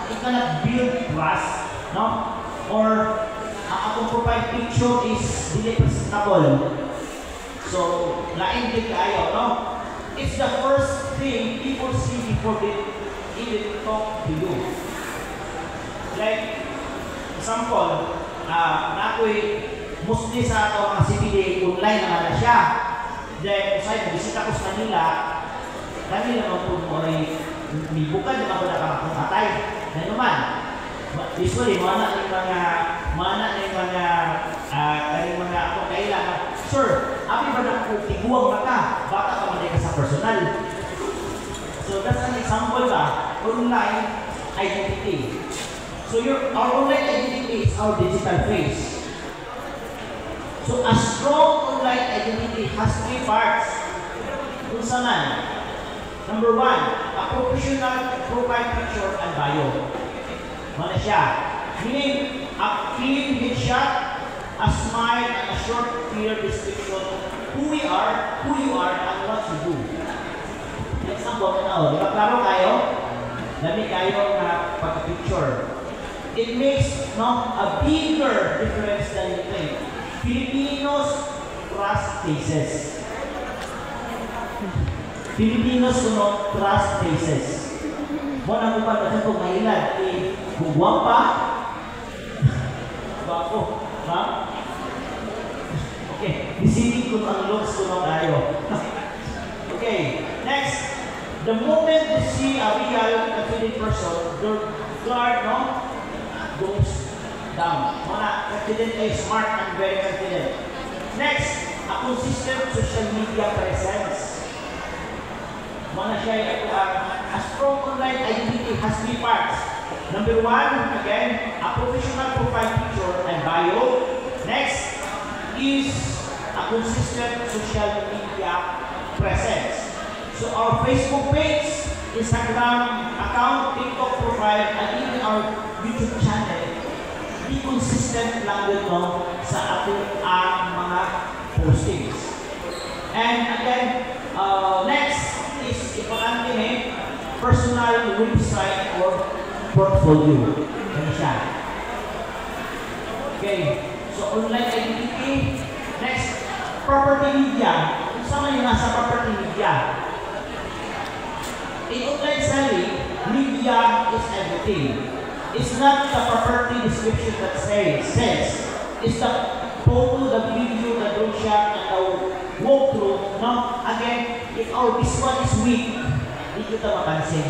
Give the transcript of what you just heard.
it cannot build trust, no? Or ang atong profile picture is dili presentable. So, lain din kayo, no? It's the first thing people see before they even talk to you. Like, example, nakoy mostly sa ato mga CPD online naman na siya. Dahil sa bisita ko sa Manila, kami naman po mo ay bukad naman ko na kamakumatay. Dahil naman, usually, mana yung mga atong kailangan. Sir, abi ba na kung tiguang na ka? Baka ka man ka sa personal. So that's an example ba? Online identity. So our online identity is our digital face. So a strong online identity has 3 parts. Kung saan? Number 1, a professional profile picture and bio. Mana siya? Meaning, a clean headshot, a smile, and a short, clear description who you are, and what you do. Example na, di ba klaro kayo? Dami kayo na pagka-picture. It makes a bigger difference than you think. Filipinos trust faces. Filipinos trust faces. Muna ko pa na itong mahilan, bugwang pa. Bako, ha? Okay, isipin ko ang looks ko na tayo. Okay, next. The moment you see a real confident person, your guard, goes down. Muna, confident ay smart and very confident. Next, a consistent social media presence. Muna siya a strong online identity has 3 parts. Number 1, again, a professional profile picture and bio. Next is a consistent social media presence. So our Facebook page, Instagram account, TikTok profile, and even our YouTube channel, be consistent lang dito sa ating mga postings. And again, next is importante personal website or portfolio. Ano siya? Okay. So, online identity. Next, property media. Kung saan yung nasa property media? In online selling, media is everything. It's not the property description that says. It's the photo, the video, the drone shot, and the walkthrough. No? Again, if our visual is weak, hindi kita mapansin.